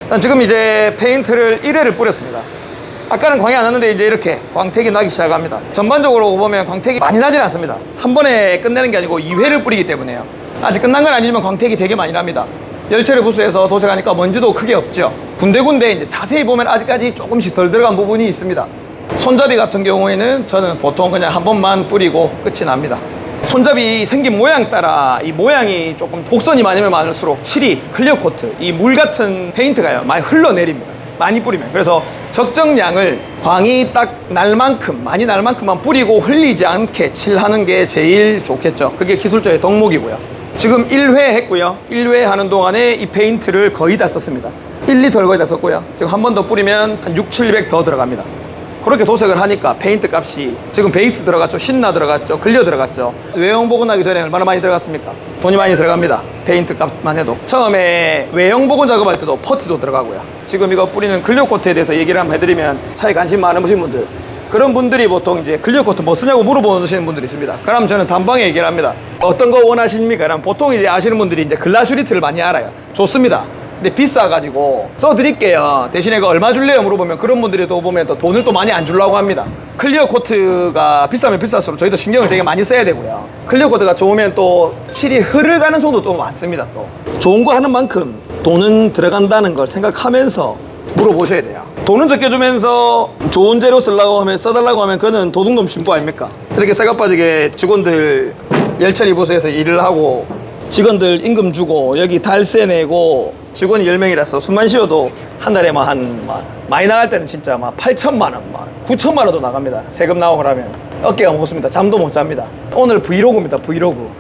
일단 지금 이제 페인트를 1회를 뿌렸습니다. 아까는 광이 안 났는데 이제 이렇게 광택이 나기 시작합니다. 전반적으로 보면 광택이 많이 나지는 않습니다. 한 번에 끝내는 게 아니고 2회를 뿌리기 때문에요. 아직 끝난 건 아니지만 광택이 되게 많이 납니다. 열체를 부수해서 도색하니까 먼지도 크게 없죠. 군데군데 이제 자세히 보면 아직까지 조금씩 덜 들어간 부분이 있습니다. 손잡이 같은 경우에는 저는 보통 그냥 한 번만 뿌리고 끝이 납니다. 손잡이 생긴 모양 따라 이 모양이 조금 곡선이 많으면 많을수록 칠이, 클리어 코트, 이 물 같은 페인트가요 많이 흘러내립니다. 많이 뿌리면. 그래서 적정량을 광이 딱 날 만큼, 많이 날 만큼만 뿌리고 흘리지 않게 칠하는 게 제일 좋겠죠. 그게 기술자의 덕목이고요. 지금 1회 했고요. 1회 하는 동안에 이 페인트를 거의 다 썼습니다. 1리터를 거의 다 썼고요. 지금 한 번 더 뿌리면 한 6, 700 더 들어갑니다. 그렇게 도색을 하니까 페인트 값이 지금 베이스 들어갔죠, 신나 들어갔죠, 클리어 들어갔죠. 외형 복원하기 전에 얼마나 많이 들어갔습니까? 돈이 많이 들어갑니다. 페인트 값만 해도. 처음에 외형 복원 작업할 때도 퍼티도 들어가고요. 지금 이거 뿌리는 클리어 코트에 대해서 얘기를 한번 해드리면 차에 관심 많으신 분들, 그런 분들이 보통 이제 클리어 코트 뭐 쓰냐고 물어보시는 분들이 있습니다. 그럼 저는 단방에 얘기를 합니다. 어떤 거 원하십니까? 그럼 보통 이제 아시는 분들이 이제 글라슈리티를 많이 알아요. 좋습니다. 근데 비싸가지고 써드릴게요. 대신에 그 얼마 줄래요? 물어보면 그런 분들이 또 보면 또 돈을 또 많이 안 주려고 합니다. 클리어 코트가 비싸면 비쌀수록 저희도 신경을 되게 많이 써야 되고요. 클리어 코트가 좋으면 또 칠이 흐를 가능성도 또 많습니다. 또 좋은 거 하는 만큼 돈은 들어간다는 걸 생각하면서 물어보셔야 돼요. 돈은 적게 주면서 좋은 재료 써달라고 하면 그거는 도둑놈 신부 아닙니까? 이렇게 쇠가 빠지게 직원들 열처리 부서에서 일을 하고 직원들 임금 주고 여기 달세 내고 직원이 10명이라서 숨만 쉬어도 한 달에 많이 나갈 때는 진짜 8천만 원, 9천만 원도 나갑니다. 세금 나오고 그러면 어깨가 무겁습니다. 잠도 못 잡니다. 오늘 브이로그입니다. 브이로그.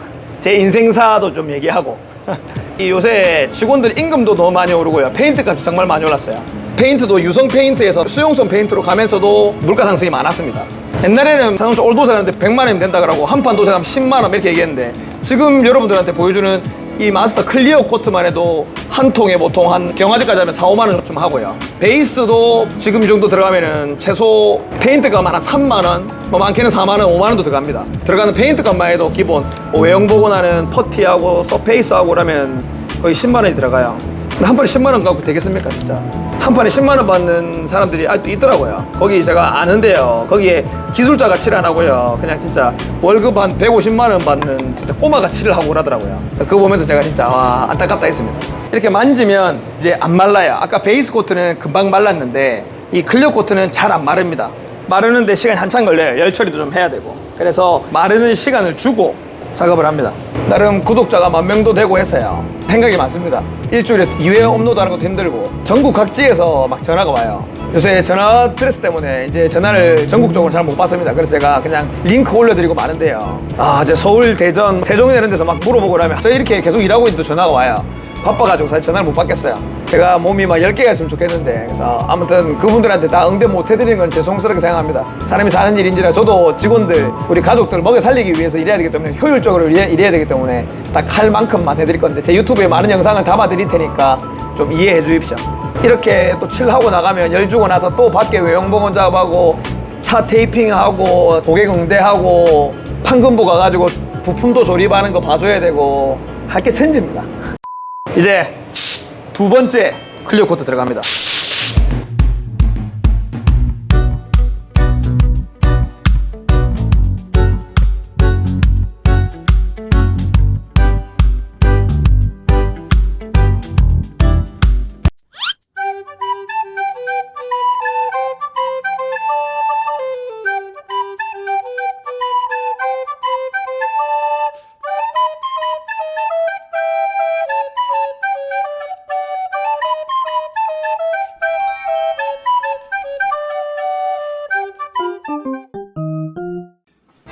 제 인생사도 좀 얘기하고 이 요새 직원들 임금도 너무 많이 오르고요. 페인트 값이 정말 많이 올랐어요. 페인트도 유성 페인트에서 수용성 페인트로 가면서도 물가 상승이 많았습니다. 옛날에는 자동차 올도색 하는데 100만 원이면 된다 그러고 한 판 도색하면 10만 원 이렇게 얘기했는데 지금 여러분들한테 보여주는 이 마스터 클리어 코트만 해도 한 통에 보통 한 경화제까지 하면 4, 5만 원 좀 하고요. 베이스도 지금 이 정도 들어가면은 최소 페인트 값만 한 3만 원, 뭐 많게는 4만 원, 5만 원도 들어갑니다. 들어가는 페인트 값만 해도 기본 외형 복원하는 퍼티하고 서페이스하고 그러면 거의 10만 원이 들어가요. 근데 한 판에 10만 원 갖고 되겠습니까 진짜? 한 판에 10만 원 받는 사람들이 아직도 있더라고요. 거기 제가 아는데요. 거기에 기술자가 칠 안 하고요. 그냥 진짜 월급 한 150만 원 받는 진짜 꼬마가 칠을 하고 그러더라고요. 그거 보면서 제가 진짜 안타깝다 했습니다. 이렇게 만지면 이제 안 말라요. 아까 베이스 코트는 금방 말랐는데 이 클리어 코트는 잘 안 마릅니다. 마르는데 시간이 한참 걸려요. 열 처리도 좀 해야 되고. 그래서 마르는 시간을 주고 작업을 합니다. 나름 구독자가 10,000명도 되고 했어요. 생각이 많습니다. 일주일에 2회 업로드하는 것도 힘들고 전국 각지에서 막 전화가 와요. 요새 전화 스트레스 때문에 이제 전화를 전국적으로 잘 못 받습니다. 그래서 제가 그냥 링크 올려드리고 마는데요. 이제 서울, 대전, 세종에 이런 데서 막 물어보고 그러면 저 이렇게 계속 일하고 있는데 전화가 와요. 바빠가지고 사실 전화를 못 받겠어요. 제가 몸이 10개가 있으면 좋겠는데 그래서 아무튼 그분들한테 다 응대 못 해드리는 건 죄송스럽게 생각합니다. 사람이 사는 일인지라 저도 직원들, 우리 가족들 먹여 살리기 위해서 일해야 되기 때문에 효율적으로 일해야 되기 때문에 딱 할 만큼만 해드릴 건데 제 유튜브에 많은 영상을 담아 드릴 테니까 좀 이해해 주십시오. 이렇게 또 칠하고 나가면 열 주고 나서 또 밖에 외형 복원 작업하고 차 테이핑하고 고객 응대하고 판금부 가가지고 부품도 조립하는 거 봐줘야 되고 할 게 천지입니다. 이제 두 번째 클리어 코트 들어갑니다.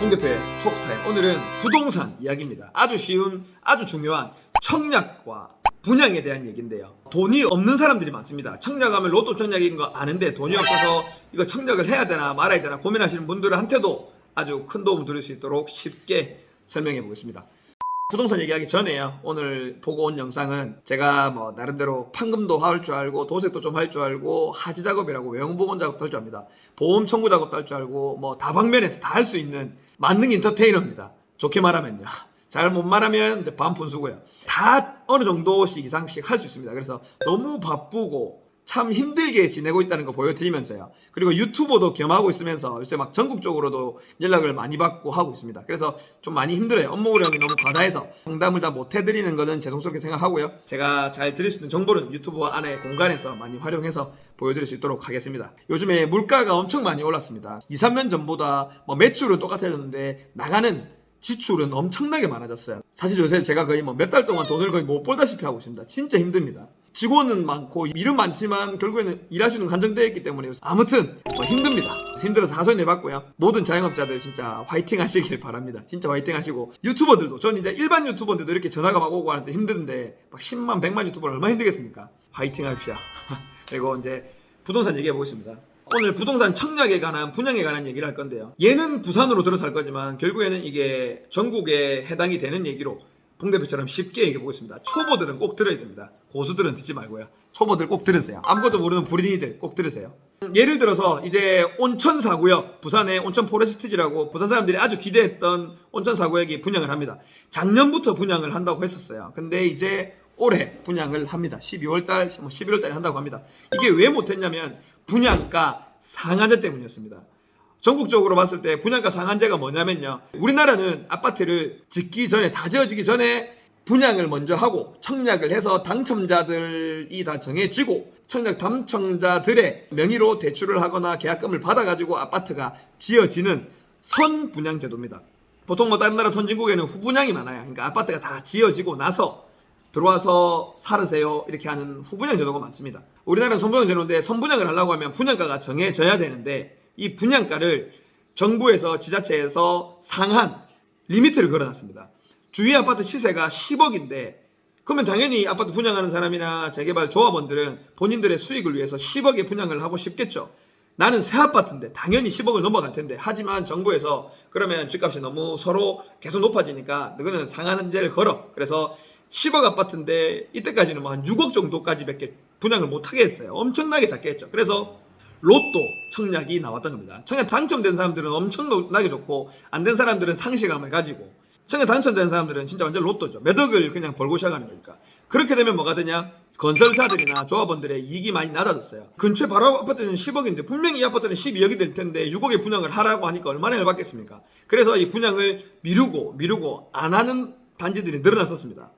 홍대표의 토크타임. 오늘은 부동산 이야기입니다. 아주 쉬운, 아주 중요한 청약과 분양에 대한 얘기인데요. 돈이 없는 사람들이 많습니다. 청약하면 로또 청약인 거 아는데 돈이 없어서 이거 청약을 해야 되나 말아야 되나 고민하시는 분들한테도 아주 큰 도움을 드릴 수 있도록 쉽게 설명해 보겠습니다. 부동산 얘기하기 전에요. 오늘 보고 온 영상은 제가 뭐 나름대로 판금도 할 줄 알고 도색도 좀 할 줄 알고 하지 작업이라고 외형 복원 작업도 할 줄 압니다. 보험 청구 작업도 할 줄 알고 뭐 다방면에서 다 할 수 있는 만능 엔터테이너입니다. 좋게 말하면요. 잘 못 말하면 이제 반푼수고요. 다 어느 정도씩 이상씩 할 수 있습니다. 그래서 너무 바쁘고 참 힘들게 지내고 있다는 거 보여드리면서요. 그리고 유튜버도 겸하고 있으면서 요새 막 전국적으로도 연락을 많이 받고 하고 있습니다. 그래서 좀 많이 힘들어요. 업무량이 너무 과다해서 상담을 다 못 해드리는 거는 죄송스럽게 생각하고요. 제가 잘 드릴 수 있는 정보는 유튜브 안에 공간에서 많이 활용해서 보여드릴 수 있도록 하겠습니다. 요즘에 물가가 엄청 많이 올랐습니다. 2, 3년 전보다 뭐 매출은 똑같아졌는데 나가는 지출은 엄청나게 많아졌어요. 사실 요새 제가 거의 뭐 몇 달 동안 돈을 거의 못 벌다시피 하고 있습니다. 진짜 힘듭니다. 직원은 많고 일은 많지만 결국에는 일하시는 한정되어 있기 때문에 아무튼 뭐 힘듭니다. 힘들어서 하소연 해봤고요. 모든 자영업자들 진짜 화이팅 하시길 바랍니다. 진짜 화이팅 하시고 유튜버들도 저는 이제 일반 유튜버들도 이렇게 전화가 막 오고 하는데 힘든데 막 10만 100만 유튜버는 얼마나 힘들겠습니까? 화이팅 합시다. 그리고 이제 부동산 얘기해 보겠습니다. 오늘 부동산 청약에 관한 분양에 관한 얘기를 할 건데요. 얘는 부산으로 들어서 할 거지만 결국에는 이게 전국에 해당이 되는 얘기로 봉대표처럼 쉽게 얘기해 보겠습니다. 초보들은 꼭 들어야 됩니다. 고수들은 듣지 말고요. 초보들 꼭 들으세요. 아무것도 모르는 불인이들 꼭 들으세요. 예를 들어서 이제 온천 4구역, 부산의 온천 포레스트지라고 부산 사람들이 아주 기대했던 온천 4구역이 분양을 합니다. 작년부터 분양을 한다고 했었어요. 근데 이제 올해 분양을 합니다. 12월달, 11월달에 한다고 합니다. 이게 왜 못했냐면 분양가 상한제 때문이었습니다. 전국적으로 봤을 때 분양가 상한제가 뭐냐면요. 우리나라는 아파트를 짓기 전에, 다 지어지기 전에 분양을 먼저 하고 청약을 해서 당첨자들이 다 정해지고 청약 당첨자들의 명의로 대출을 하거나 계약금을 받아가지고 아파트가 지어지는 선분양 제도입니다. 보통 뭐 다른 나라 선진국에는 후분양이 많아요. 그러니까 아파트가 다 지어지고 나서 들어와서 살으세요 이렇게 하는 후분양 제도가 많습니다. 우리나라는 선분양 제도인데 선분양을 하려고 하면 분양가가 정해져야 되는데 이 분양가를 정부에서 지자체에서 상한 리미트를 걸어놨습니다. 주위 아파트 시세가 10억인데 그러면 당연히 아파트 분양하는 사람이나 재개발 조합원들은 본인들의 수익을 위해서 10억에 분양을 하고 싶겠죠. 나는 새 아파트인데 당연히 10억을 넘어갈 텐데 하지만 정부에서 그러면 집값이 너무 서로 계속 높아지니까 너는 상한제를 걸어. 그래서 10억 아파트인데 이때까지는 뭐 한 6억 정도까지밖에 분양을 못하게 했어요. 엄청나게 작게 했죠. 그래서 로또 청약이 나왔던 겁니다. 청약 당첨된 사람들은 엄청나게 좋고 안 된 사람들은 상실감을 가지고 청약 당첨된 사람들은 진짜 완전 로또죠. 몇 억을 그냥 벌고 시작하는 거니까. 그렇게 되면 뭐가 되냐? 건설사들이나 조합원들의 이익이 많이 낮아졌어요. 근처에 바로 아파트는 10억인데 분명히 이 아파트는 12억이 될 텐데 6억에 분양을 하라고 하니까 얼마나 열받겠습니까? 그래서 이 분양을 미루고 안 하는 단지들이 늘어났었습니다.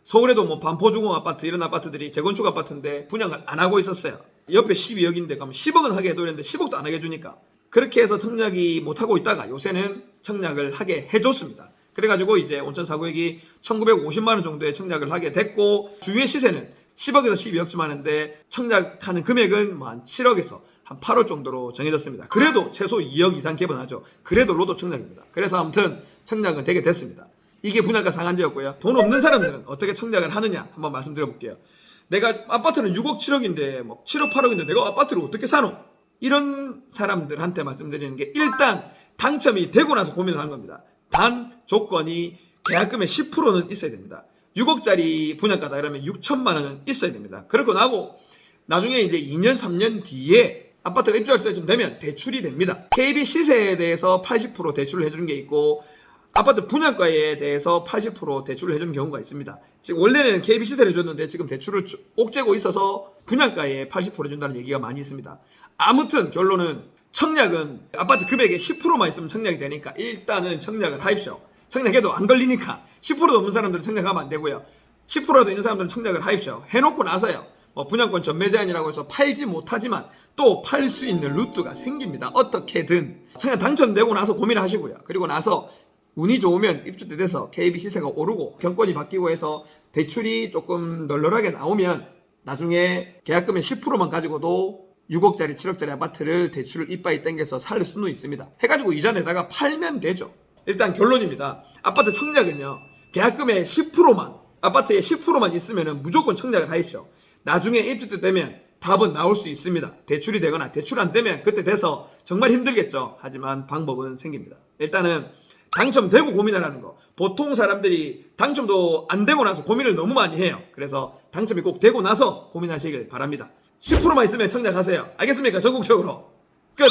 서울에도 뭐 반포주공 아파트 이런 아파트들이 재건축 아파트인데 분양을 안 하고 있었어요. 옆에 12억인데 그럼 10억은 하게 해도되는데 10억도 안 하게 해주니까 그렇게 해서 청약이 못하고 있다가 요새는 청약을 하게 해줬습니다. 그래가지고 이제 온천 4구역이 1950만원 정도의 청약을 하게 됐고 주위의 시세는 10억에서 12억쯤 하는데 청약하는 금액은 뭐 한 7억에서 한 8억 정도로 정해졌습니다. 그래도 최소 2억 이상 개번하죠. 그래도 로또 청약입니다. 그래서 아무튼 청약은 되게 됐습니다. 이게 분양가 상한제였고요. 돈 없는 사람들은 어떻게 청약을 하느냐 한번 말씀드려볼게요. 내가 아파트는 6억 7억인데 뭐 7억 8억인데 내가 아파트를 어떻게 사노? 이런 사람들한테 말씀드리는 게 일단 당첨이 되고 나서 고민을 하는 겁니다. 단 조건이 계약금의 10%는 있어야 됩니다. 6억짜리 분양가다 그러면 6천만 원은 있어야 됩니다. 그렇고 나고 나중에 이제 2년 3년 뒤에 아파트가 입주할 때쯤 되면 대출이 됩니다. KB 시세에 대해서 80% 대출을 해주는 게 있고 아파트 분양가에 대해서 80% 대출을 해주는 경우가 있습니다. 지금 원래는 KB 시세를 줬는데 지금 대출을 옥죄고 있어서 분양가에 80% 해준다는 얘기가 많이 있습니다. 아무튼 결론은 청약은 아파트 금액의 10%만 있으면 청약이 되니까 일단은 청약을 하십시오. 청약해도 안 걸리니까 10%도 넘는 사람들은 청약하면 안 되고요. 10%라도 있는 사람들은 청약을 하십시오. 해놓고 나서요. 뭐 분양권 전매 제한이라고 해서 팔지 못하지만 또 팔 수 있는 루트가 생깁니다. 어떻게든 청약 당첨되고 나서 고민을 하시고요. 그리고 나서 운이 좋으면 입주 때 돼서 KB 시세가 오르고 경권이 바뀌고 해서 대출이 조금 널널하게 나오면 나중에 계약금의 10%만 가지고도 6억짜리 7억짜리 아파트를 대출을 이빠이 땡겨서 살 수는 있습니다. 해가지고 이자 내다가 팔면 되죠. 일단 결론입니다. 아파트 청약은요 계약금의 10%만 아파트에 10%만 있으면 무조건 청약을 하십시오. 나중에 입주 때 되면 답은 나올 수 있습니다. 대출이 되거나 대출 안 되면 그때 돼서 정말 힘들겠죠. 하지만 방법은 생깁니다. 일단은 당첨되고 고민하라는 거. 보통 사람들이 당첨도 안 되고 나서 고민을 너무 많이 해요. 그래서 당첨이 꼭 되고 나서 고민하시길 바랍니다. 10%만 있으면 청약하세요. 알겠습니까? 전국적으로 끝!